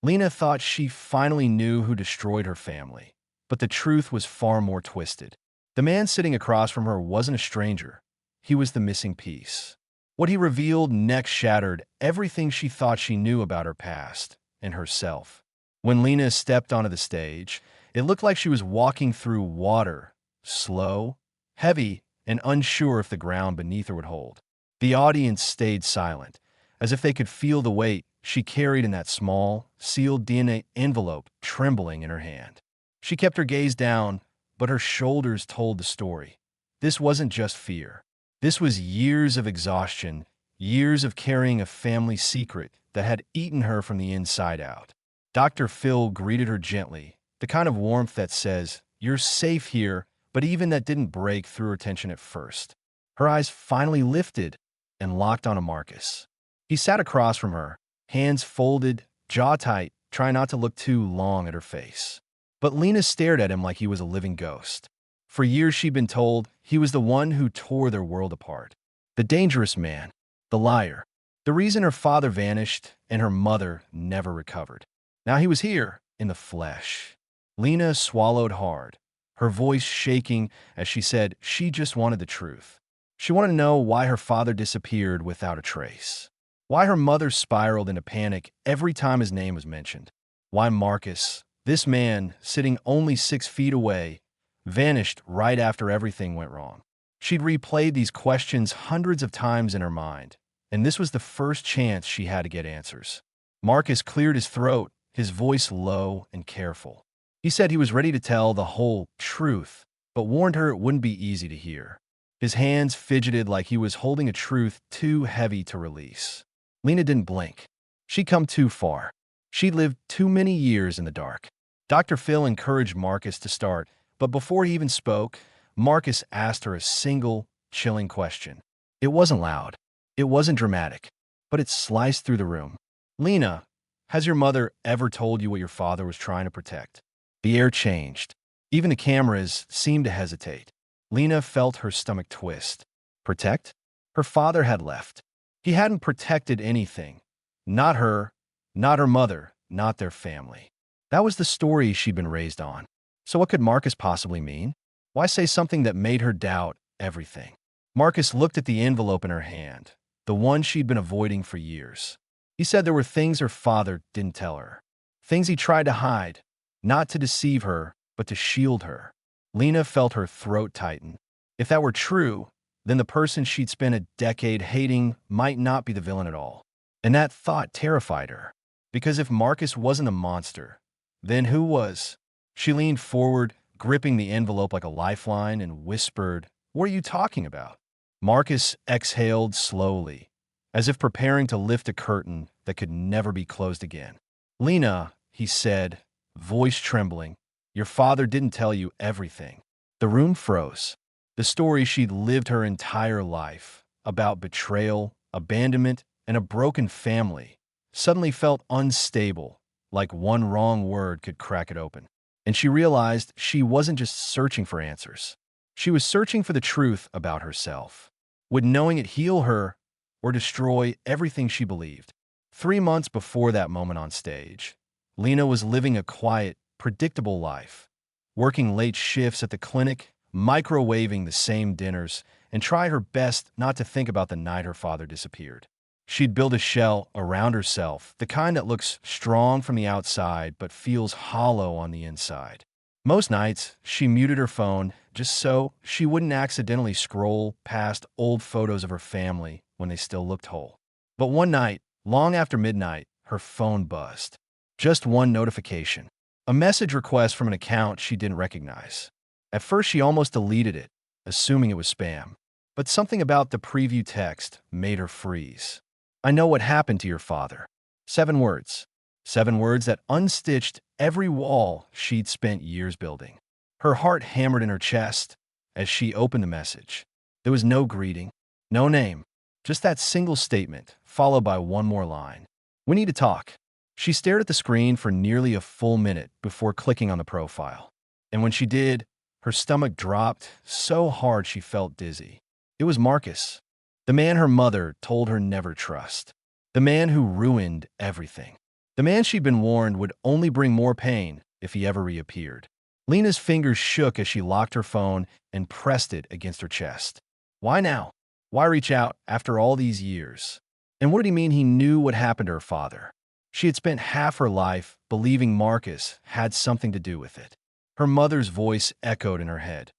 Lena thought she finally knew who destroyed her family, but the truth was far more twisted. The man sitting across from her wasn't a stranger. He was the missing piece. What he revealed next shattered everything she thought she knew about her past and herself. When Lena stepped onto the stage, it looked like she was walking through water, slow, heavy, and unsure if the ground beneath her would hold. The audience stayed silent, as if they could feel the weight she carried in that small, sealed DNA envelope trembling in her hand. She kept her gaze down, but her shoulders told the story. This wasn't just fear. This was years of exhaustion, years of carrying a family secret that had eaten her from the inside out. Dr. Phil greeted her gently, the kind of warmth that says, "You're safe here," but even that didn't break through her tension at first. Her eyes finally lifted and locked onto Marcus. He sat across from her, hands folded, jaw tight, trying not to look too long at her face. But Lena stared at him like he was a living ghost. For years she'd been told he was the one who tore their world apart. The dangerous man, the liar, the reason her father vanished and her mother never recovered. Now he was here, in the flesh. Lena swallowed hard, her voice shaking as she said she just wanted the truth. She wanted to know why her father disappeared without a trace. Why her mother spiraled into panic every time his name was mentioned. Why Marcus, this man sitting only 6 feet away, vanished right after everything went wrong. She'd replayed these questions hundreds of times in her mind, and this was the first chance she had to get answers. Marcus cleared his throat, his voice low and careful. He said he was ready to tell the whole truth, but warned her it wouldn't be easy to hear. His hands fidgeted like he was holding a truth too heavy to release. Lena didn't blink. She'd come too far. She'd lived too many years in the dark. Dr. Phil encouraged Marcus to start, but before he even spoke, Marcus asked her a single, chilling question. It wasn't loud. It wasn't dramatic, but it sliced through the room. "Lena, has your mother ever told you what your father was trying to protect?" The air changed. Even the cameras seemed to hesitate. Lena felt her stomach twist. Protect? Her father had left. He hadn't protected anything. Not her, not her mother, not their family. That was the story she'd been raised on. So what could Marcus possibly mean? Why say something that made her doubt everything? Marcus looked at the envelope in her hand, the one she'd been avoiding for years. He said there were things her father didn't tell her. Things he tried to hide, not to deceive her, but to shield her. Lena felt her throat tighten. If that were true, then the person she'd spent a decade hating might not be the villain at all. And that thought terrified her. Because if Marcus wasn't a monster, then who was? She leaned forward, gripping the envelope like a lifeline, and whispered, "What are you talking about?" Marcus exhaled slowly, as if preparing to lift a curtain that could never be closed again. "Lena," he said, voice trembling, "your father didn't tell you everything." The room froze. The story she'd lived her entire life, about betrayal, abandonment, and a broken family, suddenly felt unstable, like one wrong word could crack it open. And she realized she wasn't just searching for answers. She was searching for the truth about herself. Would knowing it heal her or destroy everything she believed? 3 months before that moment on stage, Lena was living a quiet, predictable life, working late shifts at the clinic, microwaving the same dinners, and try her best not to think about the night her father disappeared. She'd build a shell around herself, the kind that looks strong from the outside but feels hollow on the inside. Most nights, she muted her phone just so she wouldn't accidentally scroll past old photos of her family when they still looked whole. But one night, long after midnight, her phone buzzed. Just one notification. A message request from an account she didn't recognize. At first, she almost deleted it, assuming it was spam. But something about the preview text made her freeze. "I know what happened to your father." 7 words. 7 words that unstitched every wall she'd spent years building. Her heart hammered in her chest as she opened the message. There was no greeting, no name, just that single statement, followed by one more line. "We need to talk." She stared at the screen for nearly a full minute before clicking on the profile. And when she did, her stomach dropped so hard she felt dizzy. It was Marcus, the man her mother told her never trust. The man who ruined everything. The man she'd been warned would only bring more pain if he ever reappeared. Lena's fingers shook as she locked her phone and pressed it against her chest. Why now? Why reach out after all these years? And what did he mean he knew what happened to her father? She had spent half her life believing Marcus had something to do with it. Her mother's voice echoed in her head.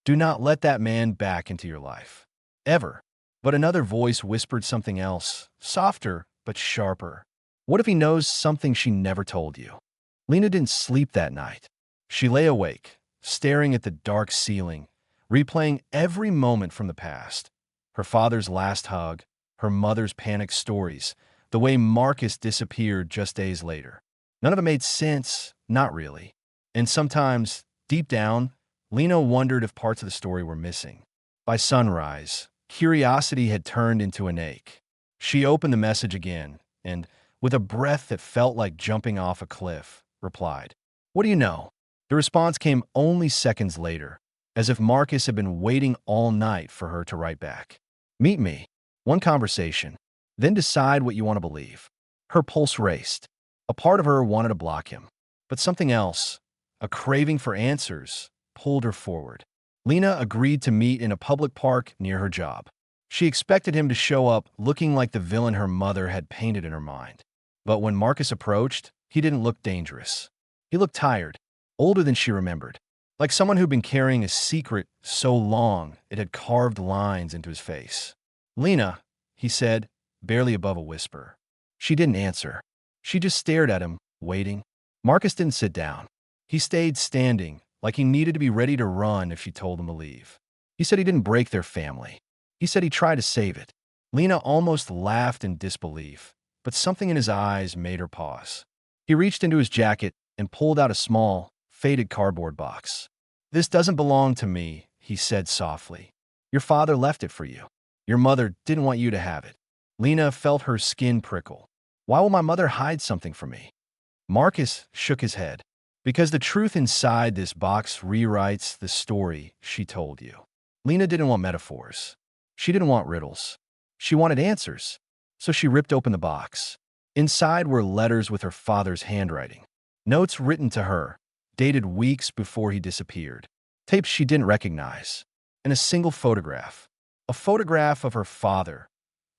Do not let that man back into your life. Ever. But another voice whispered something else, softer but sharper. What if he knows something she never told you? Lena didn't sleep that night. She lay awake, staring at the dark ceiling, replaying every moment from the past. Her father's last hug, her mother's panicked stories, the way Marcus disappeared just days later. None of it made sense, not really. And sometimes, deep down, Lena wondered if parts of the story were missing. By sunrise, curiosity had turned into an ache. She opened the message again and, with a breath that felt like jumping off a cliff, replied, "What do you know?" The response came only seconds later, as if Marcus had been waiting all night for her to write back. "Meet me. One conversation. Then decide what you want to believe." Her pulse raced. A part of her wanted to block him. But something else, a craving for answers, pulled her forward. Lena agreed to meet in a public park near her job. She expected him to show up looking like the villain her mother had painted in her mind. But when Marcus approached, he didn't look dangerous. He looked tired, older than she remembered, like someone who'd been carrying a secret so long it had carved lines into his face. "Lena," he said, barely above a whisper. She didn't answer. She just stared at him, waiting. Marcus didn't sit down. He stayed standing, like he needed to be ready to run if she told him to leave. He said he didn't break their family. He said he tried to save it. Lena almost laughed in disbelief, but something in his eyes made her pause. He reached into his jacket and pulled out a small, faded cardboard box. "This doesn't belong to me," he said softly. "Your father left it for you. Your mother didn't want you to have it." Lena felt her skin prickle. "Why will my mother hide something from me?" Marcus shook his head. "Because the truth inside this box rewrites the story she told you." Lena didn't want metaphors. She didn't want riddles. She wanted answers. So she ripped open the box. Inside were letters with her father's handwriting. Notes written to her, dated weeks before he disappeared. Tapes she didn't recognize. And a single photograph. A photograph of her father,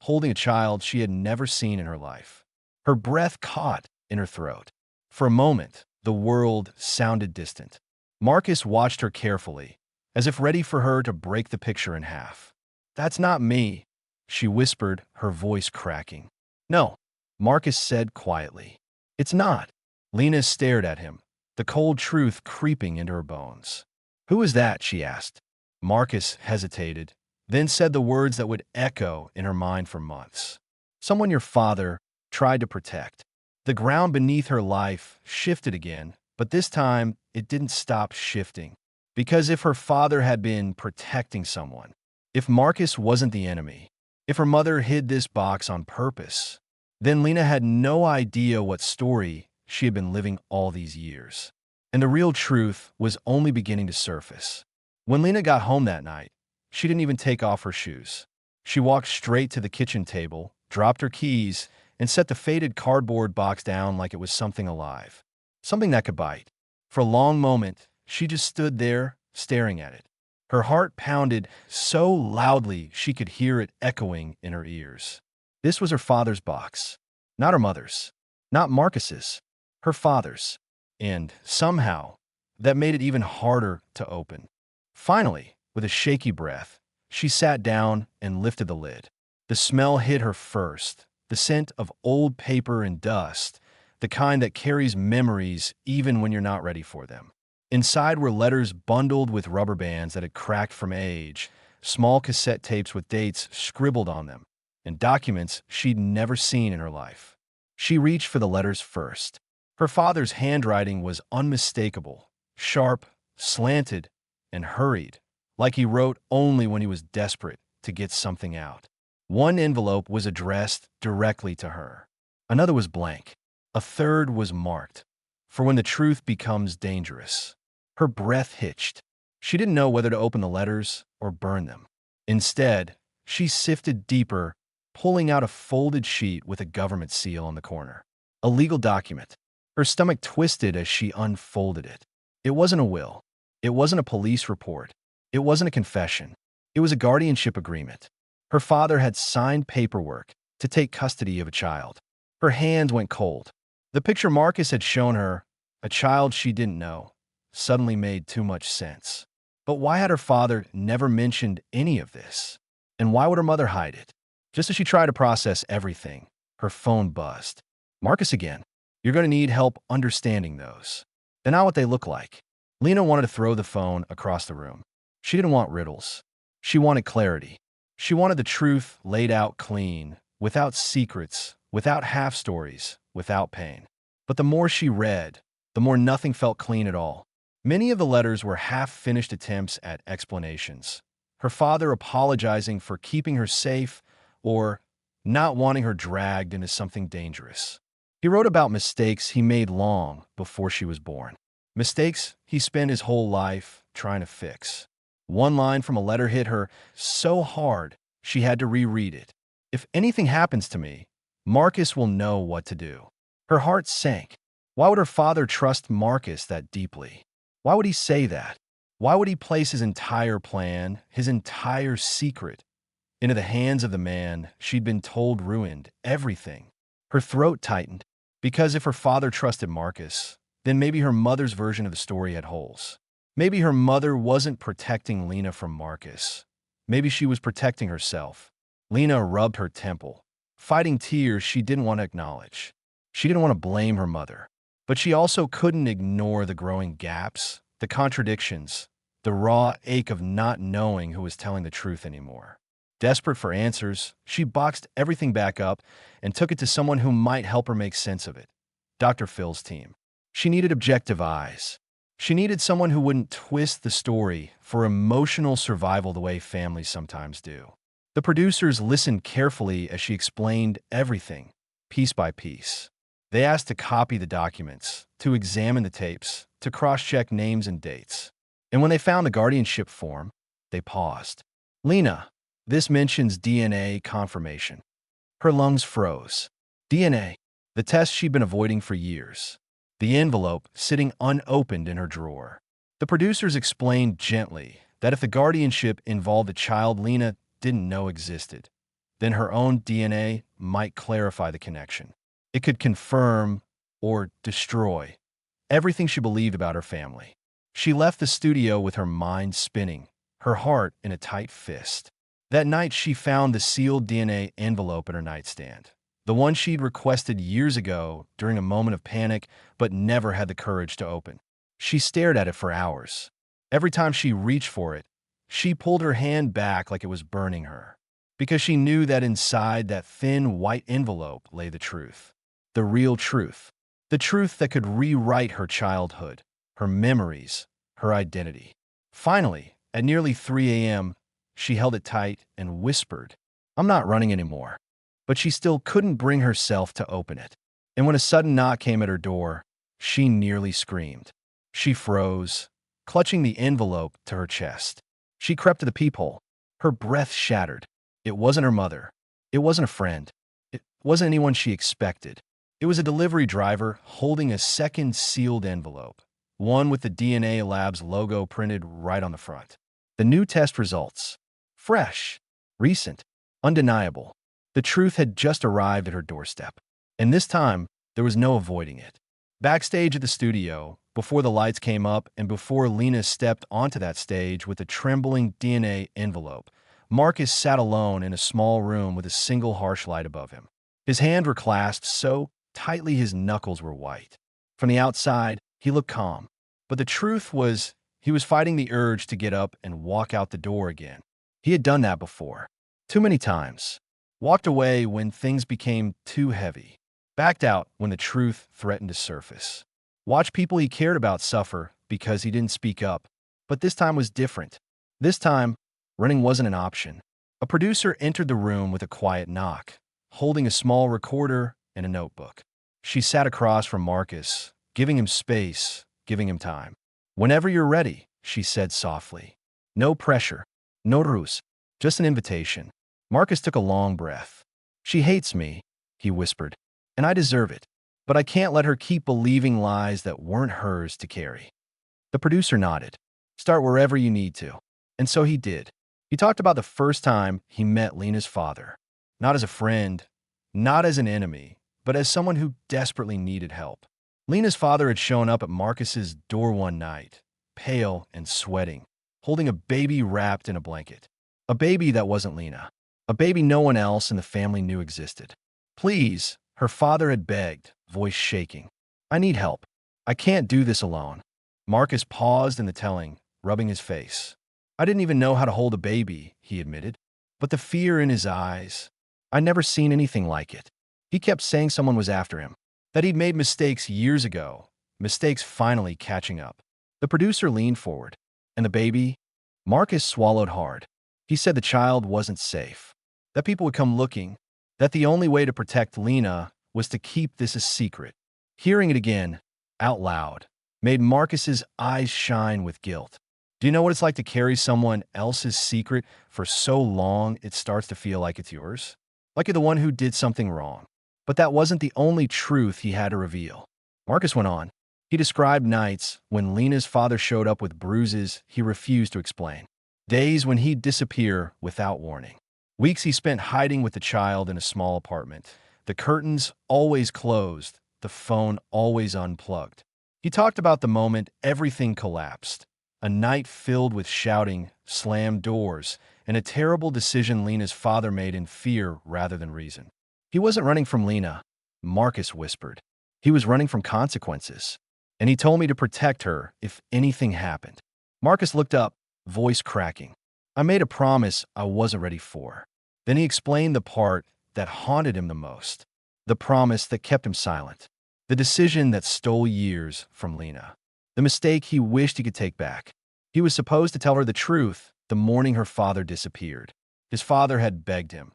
holding a child she had never seen in her life. Her breath caught in her throat. For a moment, the world sounded distant. Marcus watched her carefully, as if ready for her to break the picture in half. "That's not me," she whispered, her voice cracking. "No," Marcus said quietly. "It's not." Lena stared at him, the cold truth creeping into her bones. "Who is that?" she asked. Marcus hesitated, then said the words that would echo in her mind for months. "Someone your father tried to protect." The ground beneath her life shifted again, but this time it didn't stop shifting. Because if her father had been protecting someone, if Marcus wasn't the enemy, if her mother hid this box on purpose, then Lena had no idea what story she had been living all these years. And the real truth was only beginning to surface. When Lena got home that night, she didn't even take off her shoes. She walked straight to the kitchen table, dropped her keys, and set the faded cardboard box down like it was something alive, something that could bite. For a long moment, she just stood there, staring at it. Her heart pounded so loudly she could hear it echoing in her ears. This was her father's box, not her mother's, not Marcus's, her father's. And somehow, that made it even harder to open. Finally, with a shaky breath, she sat down and lifted the lid. The smell hit her first, the scent of old paper and dust, the kind that carries memories even when you're not ready for them. Inside were letters bundled with rubber bands that had cracked from age, small cassette tapes with dates scribbled on them, and documents she'd never seen in her life. She reached for the letters first. Her father's handwriting was unmistakable, sharp, slanted, and hurried, like he wrote only when he was desperate to get something out. One envelope was addressed directly to her. Another was blank. A third was marked, "For when the truth becomes dangerous." Her breath hitched. She didn't know whether to open the letters or burn them. Instead, she sifted deeper, pulling out a folded sheet with a government seal on the corner. A legal document. Her stomach twisted as she unfolded it. It wasn't a will. It wasn't a police report. It wasn't a confession. It was a guardianship agreement. Her father had signed paperwork to take custody of a child. Her hands went cold. The picture Marcus had shown her, a child she didn't know, suddenly made too much sense. But why had her father never mentioned any of this? And why would her mother hide it? Just as she tried to process everything, her phone buzzed. Marcus again. You're going to need help understanding those. They're not what they look like. Lena wanted to throw the phone across the room. She didn't want riddles. She wanted clarity. She wanted the truth laid out clean, without secrets, without half-stories, without pain. But the more she read, the more nothing felt clean at all. Many of the letters were half-finished attempts at explanations. Her father apologizing for keeping her safe or not wanting her dragged into something dangerous. He wrote about mistakes he made long before she was born. Mistakes he spent his whole life trying to fix. One line from a letter hit her so hard she had to reread it. If anything happens to me, Marcus will know what to do. Her heart sank. Why would her father trust Marcus that deeply? Why would he say that? Why would he place his entire plan, his entire secret, into the hands of the man she'd been told ruined everything? Her throat tightened, because if her father trusted Marcus, then maybe her mother's version of the story had holes. Maybe her mother wasn't protecting Lena from Marcus. Maybe she was protecting herself. Lena rubbed her temple, fighting tears she didn't want to acknowledge. She didn't want to blame her mother, but she also couldn't ignore the growing gaps, the contradictions, the raw ache of not knowing who was telling the truth anymore. Desperate for answers, she boxed everything back up and took it to someone who might help her make sense of it. Dr. Phil's team. She needed objective eyes. She needed someone who wouldn't twist the story for emotional survival the way families sometimes do. The producers listened carefully as she explained everything, piece by piece. They asked to copy the documents, to examine the tapes, to cross-check names and dates. And when they found the guardianship form, they paused. Lena, this mentions DNA confirmation. Her lungs froze. DNA, the test she'd been avoiding for years. The envelope sitting unopened in her drawer. The producers explained gently that if the guardianship involved a child Lena didn't know existed, then her own DNA might clarify the connection. It could confirm or destroy everything she believed about her family. She left the studio with her mind spinning, her heart in a tight fist. That night, she found the sealed DNA envelope in her nightstand, the one she'd requested years ago during a moment of panic but never had the courage to open. She stared at it for hours. Every time she reached for it, she pulled her hand back like it was burning her, because she knew that inside that thin white envelope lay the truth. The real truth. The truth that could rewrite her childhood, her memories, her identity. Finally, at nearly 3 a.m., she held it tight and whispered, "I'm not running anymore." But she still couldn't bring herself to open it. And when a sudden knock came at her door, she nearly screamed. She froze, clutching the envelope to her chest. She crept to the peephole. Her breath shattered. It wasn't her mother. It wasn't a friend. It wasn't anyone she expected. It was a delivery driver holding a second sealed envelope, one with the DNA Labs logo printed right on the front. The new test results. Fresh, recent, undeniable. The truth had just arrived at her doorstep. And this time, there was no avoiding it. Backstage at the studio, before the lights came up and before Lena stepped onto that stage with a trembling DNA envelope, Marcus sat alone in a small room with a single harsh light above him. His hands were clasped so tightly his knuckles were white. From the outside, he looked calm. But the truth was, he was fighting the urge to get up and walk out the door again. He had done that before. Too many times. Walked away when things became too heavy. Backed out when the truth threatened to surface. Watched people he cared about suffer because he didn't speak up. But this time was different. This time, running wasn't an option. A producer entered the room with a quiet knock, holding a small recorder and a notebook. She sat across from Marcus, giving him space, giving him time. "Whenever you're ready," she said softly. No pressure, no ruse, just an invitation. Marcus took a long breath. "She hates me," he whispered, "and I deserve it. but I can't let her keep believing lies that weren't hers to carry. The producer nodded. Start wherever you need to. And so he did. He talked about the first time he met Lena's father. Not as a friend, not as an enemy, but as someone who desperately needed help. Lena's father had shown up at Marcus's door one night, pale and sweating, holding a baby wrapped in a blanket. A baby that wasn't Lena. A baby no one else in the family knew existed. Please, her father had begged, voice shaking. I need help. I can't do this alone. Marcus paused in the telling, rubbing his face. I didn't even know how to hold a baby, he admitted. But the fear in his eyes, I'd never seen anything like it. He kept saying someone was after him, that he'd made mistakes years ago, mistakes finally catching up. The producer leaned forward. And the baby? Marcus swallowed hard. He said the child wasn't safe, that people would come looking, that the only way to protect Lena was to keep this a secret. Hearing it again, out loud, made Marcus's eyes shine with guilt. Do you know what it's like to carry someone else's secret for so long it starts to feel like it's yours? Like you're the one who did something wrong. But that wasn't the only truth he had to reveal. Marcus went on. He described nights when Lena's father showed up with bruises he refused to explain. Days when he'd disappear without warning. Weeks he spent hiding with the child in a small apartment. The curtains always closed, the phone always unplugged. He talked about the moment everything collapsed. A night filled with shouting, slammed doors, and a terrible decision Lena's father made in fear rather than reason. He wasn't running from Lena, Marcus whispered. He was running from consequences. And he told me to protect her if anything happened. Marcus looked up, voice cracking. I made a promise I wasn't ready for. Then he explained the part that haunted him the most. The promise that kept him silent. The decision that stole years from Lena. The mistake he wished he could take back. He was supposed to tell her the truth the morning her father disappeared. His father had begged him.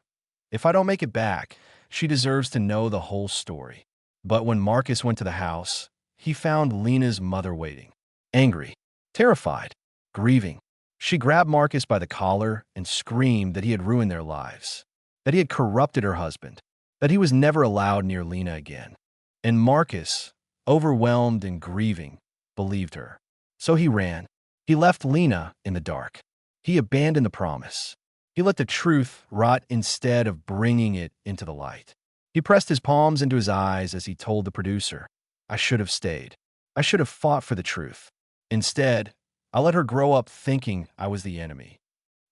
If I don't make it back, she deserves to know the whole story. But when Marcus went to the house, he found Lena's mother waiting. Angry, terrified, grieving. She grabbed Marcus by the collar and screamed that he had ruined their lives, that he had corrupted her husband, that he was never allowed near Lena again. And Marcus, overwhelmed and grieving, believed her. So he ran. He left Lena in the dark. He abandoned the promise. He let the truth rot instead of bringing it into the light. He pressed his palms into his eyes as he told the producer, I should have stayed. I should have fought for the truth. Instead, I let her grow up thinking I was the enemy.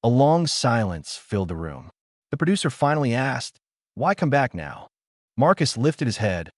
A long silence filled the room. The producer finally asked, why come back now? Marcus lifted his head,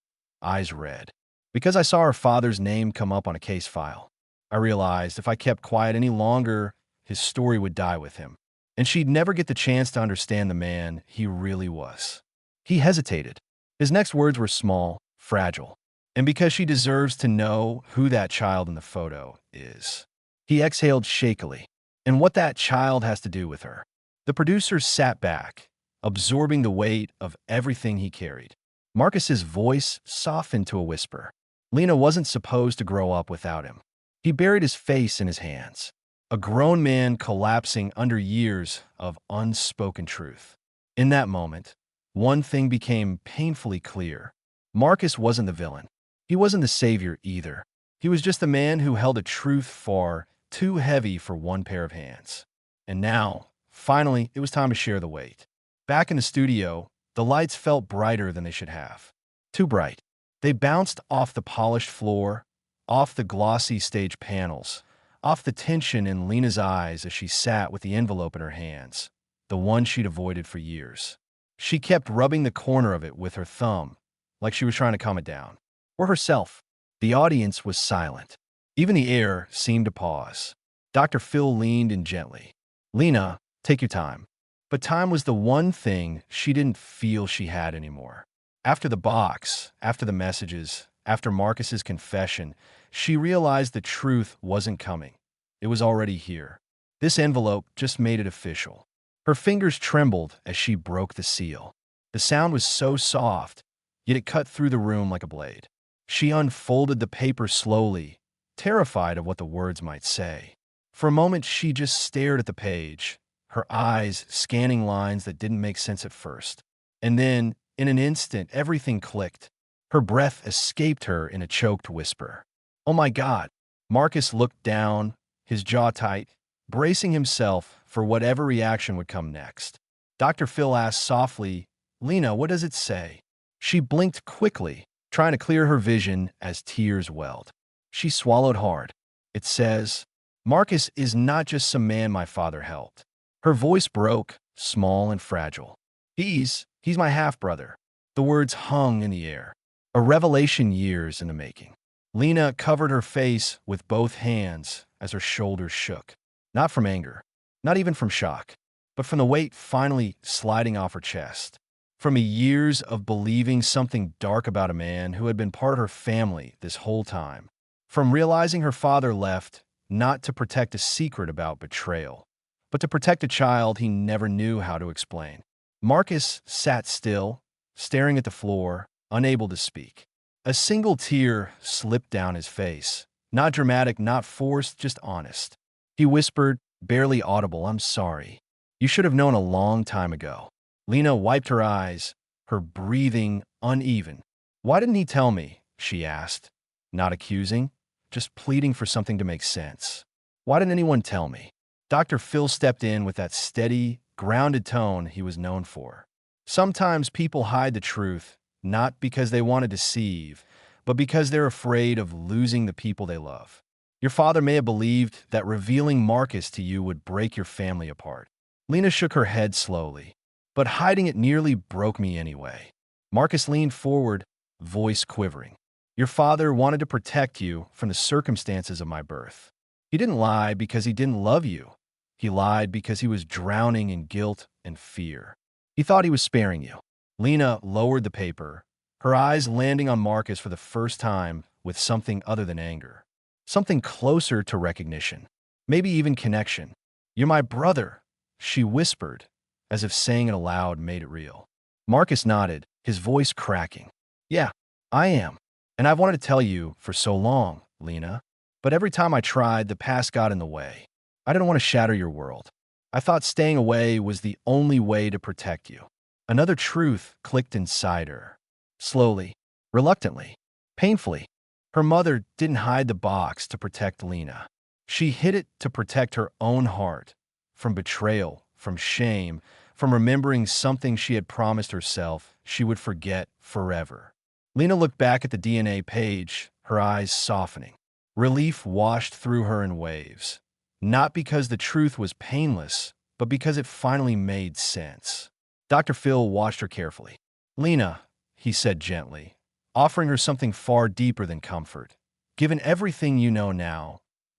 eyes red. Because I saw her father's name come up on a case file. I realized if I kept quiet any longer, his story would die with him. And she'd never get the chance to understand the man he really was. He hesitated. His next words were small, fragile. And because she deserves to know who that child in the photo is. He exhaled shakily. And what that child has to do with her. The producer sat back, absorbing the weight of everything he carried. Marcus's voice softened to a whisper. Lena wasn't supposed to grow up without him. He buried his face in his hands. A grown man collapsing under years of unspoken truth. In that moment, one thing became painfully clear. Marcus wasn't the villain. He wasn't the savior either. He was just the man who held a truth far too heavy for one pair of hands. And now, finally, it was time to share the weight. Back in the studio, the lights felt brighter than they should have. Too bright. They bounced off the polished floor, off the glossy stage panels, off the tension in Lena's eyes as she sat with the envelope in her hands, the one she'd avoided for years. She kept rubbing the corner of it with her thumb, like she was trying to calm it down. Or herself. The audience was silent. Even the air seemed to pause. Dr. Phil leaned in gently. Lena, take your time. But time was the one thing she didn't feel she had anymore. After the box, after the messages, after Marcus's confession, she realized the truth wasn't coming. It was already here. This envelope just made it official. Her fingers trembled as she broke the seal. The sound was so soft, yet it cut through the room like a blade. She unfolded the paper slowly, terrified of what the words might say. For a moment, she just stared at the page, her eyes scanning lines that didn't make sense at first. And then, in an instant, everything clicked. Her breath escaped her in a choked whisper. "Oh my God." Marcus looked down, his jaw tight, bracing himself for whatever reaction would come next. Dr. Phil asked softly, "Lena, what does it say?" She blinked quickly, trying to clear her vision as tears welled. She swallowed hard. "It says, Marcus is not just some man my father helped." Her voice broke, small and fragile. He's my half-brother." The words hung in the air, a revelation years in the making. Lena covered her face with both hands as her shoulders shook. Not from anger, not even from shock, but from the weight finally sliding off her chest. From years of believing something dark about a man who had been part of her family this whole time. From realizing her father left not to protect a secret about betrayal, but to protect a child he never knew how to explain. Marcus sat still, staring at the floor, unable to speak. A single tear slipped down his face. Not dramatic, not forced, just honest. He whispered, barely audible, "I'm sorry. You should have known a long time ago." Lena wiped her eyes, her breathing uneven. "Why didn't he tell me?" she asked. Not accusing, just pleading for something to make sense. "Why didn't anyone tell me?" Dr. Phil stepped in with that steady, grounded tone he was known for. "Sometimes people hide the truth, not because they want to deceive, but because they're afraid of losing the people they love. Your father may have believed that revealing Marcus to you would break your family apart." Lena shook her head slowly. "But hiding it nearly broke me anyway." Marcus leaned forward, voice quivering. "Your father wanted to protect you from the circumstances of my birth. He didn't lie because he didn't love you. He lied because he was drowning in guilt and fear. He thought he was sparing you." Lena lowered the paper, her eyes landing on Marcus for the first time with something other than anger. Something closer to recognition, maybe even connection. "You're my brother," she whispered, as if saying it aloud made it real. Marcus nodded, his voice cracking. "Yeah, I am. And I've wanted to tell you for so long, Lena. But every time I tried, the past got in the way. I didn't want to shatter your world. I thought staying away was the only way to protect you." Another truth clicked inside her. Slowly, reluctantly, painfully. Her mother didn't hide the box to protect Lena. She hid it to protect her own heart from betrayal, from shame, from remembering something she had promised herself she would forget forever. Lena looked back at the DNA page, her eyes softening. Relief washed through her in waves. Not because the truth was painless, but because it finally made sense. Dr. Phil watched her carefully. "Lena," he said gently, offering her something far deeper than comfort. "Given everything you know now,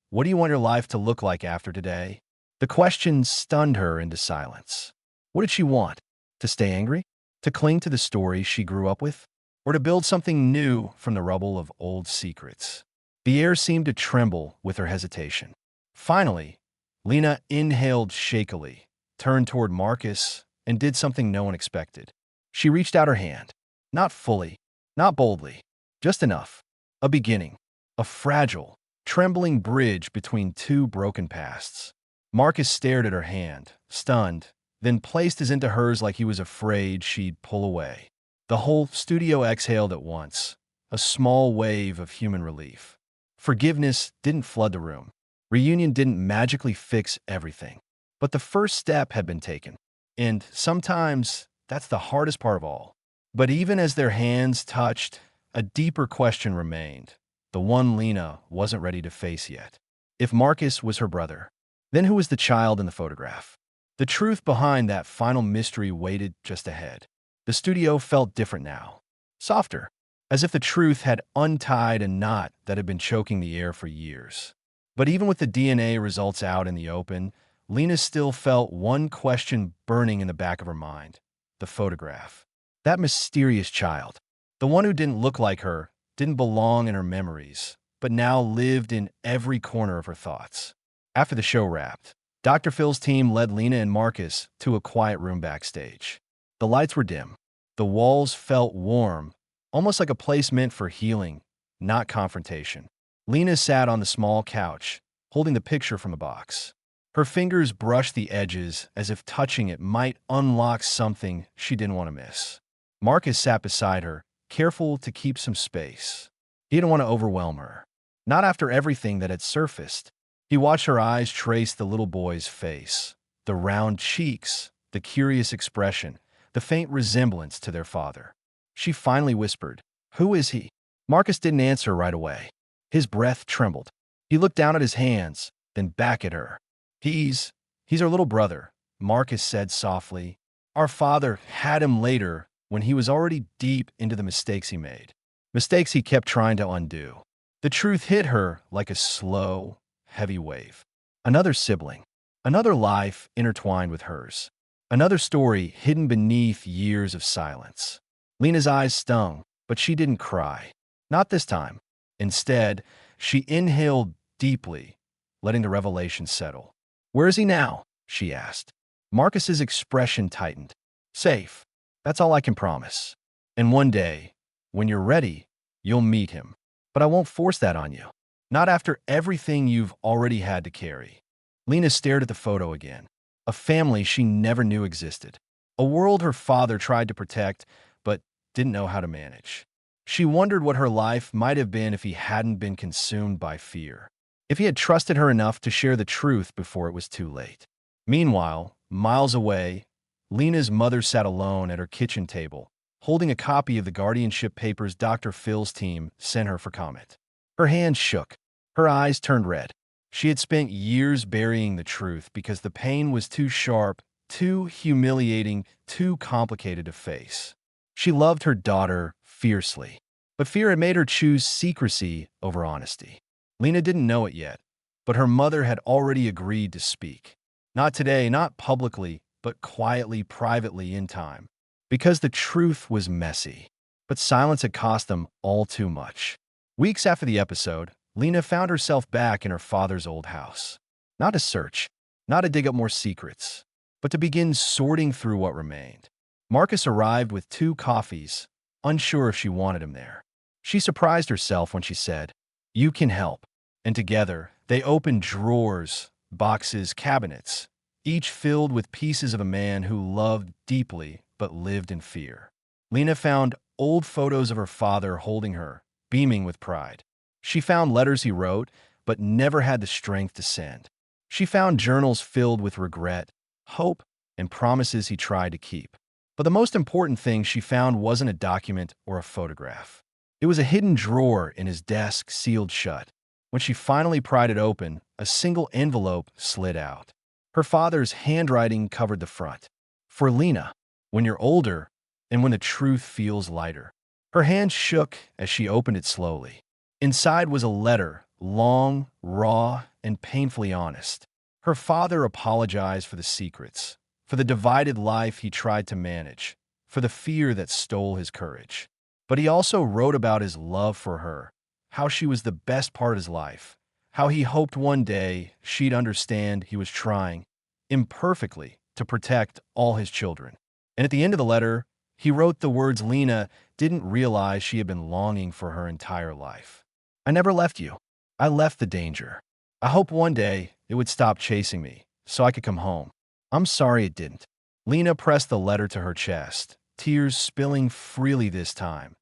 what do you want your life to look like after today?" The question stunned her into silence. What did she want? To stay angry? To cling to the story she grew up with? Or to build something new from the rubble of old secrets? The air seemed to tremble with her hesitation. Finally, Lena inhaled shakily, turned toward Marcus, and did something no one expected. She reached out her hand. Not fully, not boldly, just enough. A beginning. A fragile, trembling bridge between two broken pasts. Marcus stared at her hand, stunned, then placed his into hers like he was afraid she'd pull away. The whole studio exhaled at once, a small wave of human relief. Forgiveness didn't flood the room. Reunion didn't magically fix everything. But the first step had been taken. And sometimes that's the hardest part of all. But even as their hands touched, a deeper question remained, the one Lena wasn't ready to face yet. If Marcus was her brother, then who was the child in the photograph? The truth behind that final mystery waited just ahead. The studio felt different now. Softer, as if the truth had untied a knot that had been choking the air for years. But even with the DNA results out in the open, Lena still felt one question burning in the back of her mind. The photograph. That mysterious child. The one who didn't look like her, didn't belong in her memories, but now lived in every corner of her thoughts. After the show wrapped, Dr. Phil's team led Lena and Marcus to a quiet room backstage. The lights were dim. The walls felt warm, almost like a place meant for healing, not confrontation. Lena sat on the small couch, holding the picture from a box. Her fingers brushed the edges as if touching it might unlock something she didn't want to miss. Marcus sat beside her, careful to keep some space. He didn't want to overwhelm her. Not after everything that had surfaced. He watched her eyes trace the little boy's face, the round cheeks, the curious expression, the faint resemblance to their father. She finally whispered, "Who is he?" Marcus didn't answer right away. His breath trembled. He looked down at his hands, then back at her. He's our little brother," Marcus said softly. "Our father had him later when he was already deep into the mistakes he made. Mistakes he kept trying to undo." The truth hit her like a slow, heavy wave. Another sibling. Another life intertwined with hers. Another story hidden beneath years of silence. Lena's eyes stung, but she didn't cry. Not this time. Instead, she inhaled deeply, letting the revelation settle. "Where is he now?" she asked. Marcus's expression tightened. "Safe. That's all I can promise. And one day, when you're ready, you'll meet him. But I won't force that on you. Not after everything you've already had to carry." Lena stared at the photo again. A family she never knew existed. A world her father tried to protect, but didn't know how to manage. She wondered what her life might have been if he hadn't been consumed by fear. If he had trusted her enough to share the truth before it was too late. Meanwhile, miles away, Lena's mother sat alone at her kitchen table, holding a copy of the guardianship papers Dr. Phil's team sent her for comment. Her hands shook. Her eyes turned red. She had spent years burying the truth because the pain was too sharp, too humiliating, too complicated to face. She loved her daughter fiercely, but fear had made her choose secrecy over honesty. Lena didn't know it yet, but her mother had already agreed to speak. Not today, not publicly, but quietly, privately in time. Because the truth was messy. But silence had cost them all too much. Weeks after the episode, Lena found herself back in her father's old house. Not to search, not to dig up more secrets, but to begin sorting through what remained. Marcus arrived with 2 coffees, unsure if she wanted him there. She surprised herself when she said, "You can help." And together, they opened drawers, boxes, cabinets, each filled with pieces of a man who loved deeply but lived in fear. Lena found old photos of her father holding her, beaming with pride. She found letters he wrote, but never had the strength to send. She found journals filled with regret, hope, and promises he tried to keep. But the most important thing she found wasn't a document or a photograph. It was a hidden drawer in his desk, sealed shut. When she finally pried it open, a single envelope slid out. Her father's handwriting covered the front. "For Lena, when you're older and when the truth feels lighter." Her hand shook as she opened it slowly. Inside was a letter, long, raw, and painfully honest. Her father apologized for the secrets, for the divided life he tried to manage, for the fear that stole his courage. But he also wrote about his love for her, how she was the best part of his life, how he hoped one day she'd understand he was trying, imperfectly, to protect all his children. And at the end of the letter, he wrote the words Lena didn't realize she had been longing for her entire life. "I never left you. I left the danger. I hope one day it would stop chasing me, so I could come home. I'm sorry it didn't." Lena pressed the letter to her chest, tears spilling freely this time.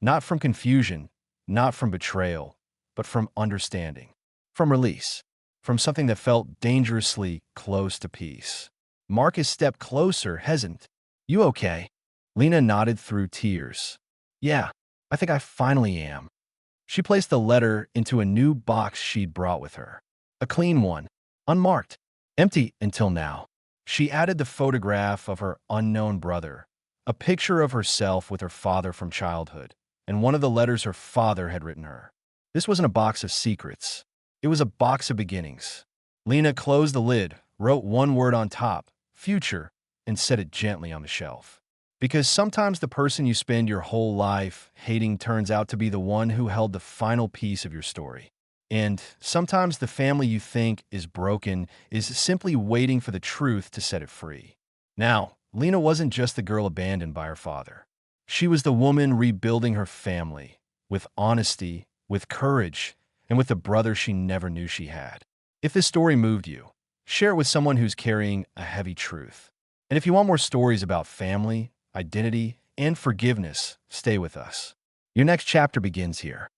Not from confusion, not from betrayal, but from understanding. From release. From something that felt dangerously close to peace. Marcus stepped closer, hesitant. "You okay?" Lena nodded through tears. "Yeah, I think I finally am." She placed the letter into a new box she'd brought with her. A clean one, unmarked, empty until now. She added the photograph of her unknown brother, a picture of herself with her father from childhood, and one of the letters her father had written her. This wasn't a box of secrets. It was a box of beginnings. Lena closed the lid, wrote one word on top, future, and set it gently on the shelf. Because sometimes the person you spend your whole life hating turns out to be the one who held the final piece of your story. And sometimes the family you think is broken is simply waiting for the truth to set it free. Now, Lena wasn't just the girl abandoned by her father. She was the woman rebuilding her family, with honesty, with courage, and with the brother she never knew she had. If this story moved you, share it with someone who's carrying a heavy truth. And if you want more stories about family, identity, and forgiveness stay with us. Your next chapter begins here.